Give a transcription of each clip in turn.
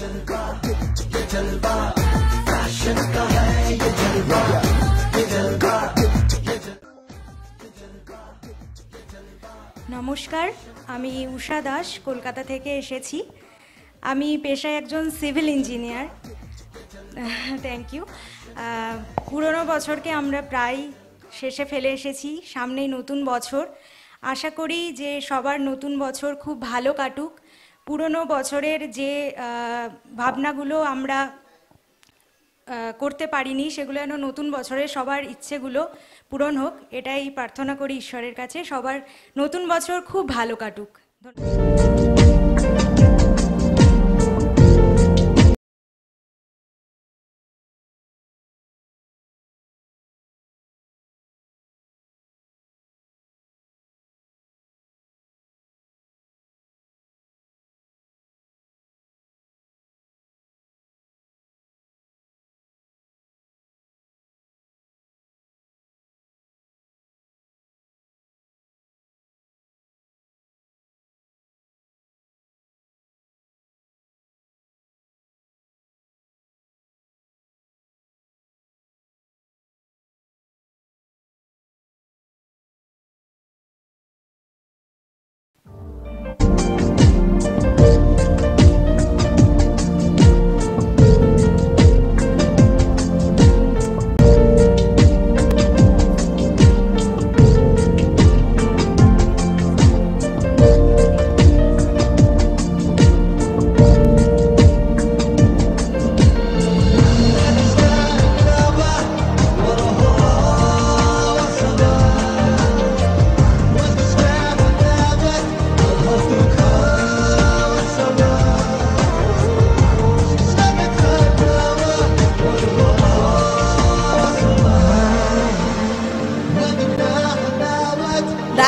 নমস্কার, আমি উষা দাস কলকাতা থেকে এসেছি। আমি পেশায় একজন সিভিল ইঞ্জিনিয়ার। Thank you. পুরনো বছরকে আমরা প্রায় শেষে ফেলে এসেছি, সামনেই নতুন বছর। আশা করি যে সবার নতুন বছর খুব ভালো কাটুক। পুরনো বছরের যে ভাবনাগুলো আমরা করতে পারিনি সেগুলো যেন নতুন বছরে সবার ইচ্ছেগুলো পূরণ হোক, এটাই প্রার্থনা করি ঈশ্বরের কাছে। সবার নতুন বছর খুব ভালো কাটুক।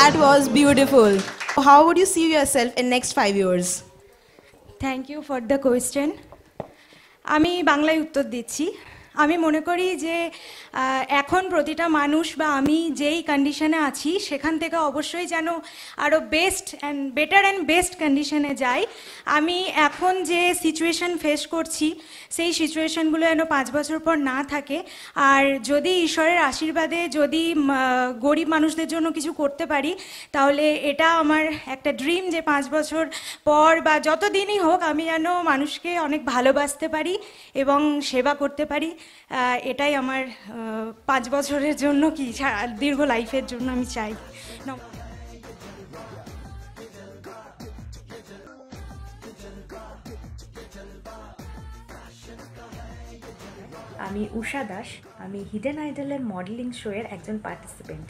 That was beautiful. How would you see yourself in next 5 years? Thank you for the question. আমি বাংলায় উত্তর দিচ্ছি। আমি মনে করি যে এখন প্রতিটা মানুষ বা আমি যেই কন্ডিশনে আছি সেখান থেকে অবশ্যই যেন আরও বেটার অ্যান্ড বেস্ট কন্ডিশনে যাই। আমি এখন যে সিচুয়েশন ফেস করছি সেই সিচুয়েশনগুলো যেন 5 বছর পর না থাকে। আর যদি ঈশ্বরের আশীর্বাদে যদি গরিব মানুষদের জন্য কিছু করতে পারি তাহলে এটা আমার একটা ড্রিম যে 5 বছর পর বা যত দিনই হোক আমি যেন মানুষকে অনেক ভালোবাসতে পারি এবং সেবা করতে পারি। এটাই আমার 5 বছরের জন্য কি দীর্ঘ লাইফের জন্য আমি চাই। আমি উষা দাস। আমি হিডেন আইডলের মডেলিং শোয়ের একজন পার্টিসিপেন্ট।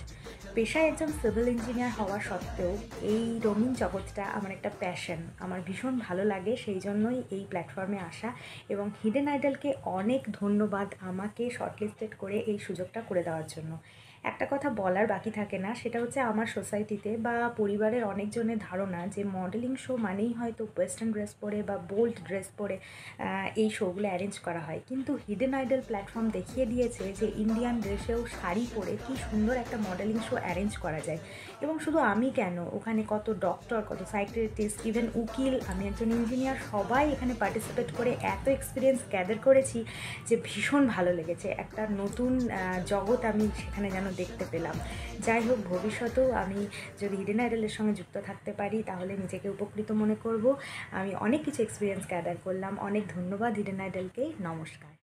পেশায় একজন সিভিল ইঞ্জিনিয়ার হওয়া সত্ত্বেও এই রঙিন জগৎটা আমার একটা প্যাশন। আমার ভীষণ ভালো লাগে, সেই জন্যই এই প্ল্যাটফর্মে আসা। এবং হিডেন আইডলকে অনেক ধন্যবাদ আমাকে শর্টলিস্টেড করে এই সুযোগটা করে দেওয়ার জন্য। একটা কথা বলার বাকি থাকে না, সেটা হচ্ছে আমার সোসাইটিতে বা পরিবারের অনেকজনের ধারণা যে মডেলিং শো মানেই হয়তো ওয়েস্টার্ন ড্রেস পরে বা বোল্ড ড্রেস পরে এই শোগুলো অ্যারেঞ্জ করা হয়। কিন্তু হিডেন আইডল প্ল্যাটফর্ম দেখিয়ে দিয়েছে যে ইন্ডিয়ান ড্রেসেও শাড়ি পরে কী সুন্দর একটা মডেলিং শো অ্যারেঞ্জ করা যায়। এবং শুধু আমি কেন, ওখানে কত ডক্টর, কত সাইকিয়াট্রিস্ট, ইভেন উকিল, আমি একজন ইঞ্জিনিয়ার, সবাই এখানে পার্টিসিপেট করে এত এক্সপিরিয়েন্স গ্যাদার করেছি যে ভীষণ ভালো লেগেছে। একটা নতুন জগৎ আমি সেখানে যেন দেখতে পেলাম। যাই হোক, ভবিষ্যতেও আমি যদি হিডেন আইডলের সঙ্গে যুক্ত থাকতে পারি তাহলে নিজেকে উপকৃত মনে করব। আমি অনেক কিছু এক্সপিরিয়েন্স গ্যাদার করলাম। অনেক ধন্যবাদ হিডেন আইডলকে। নমস্কার।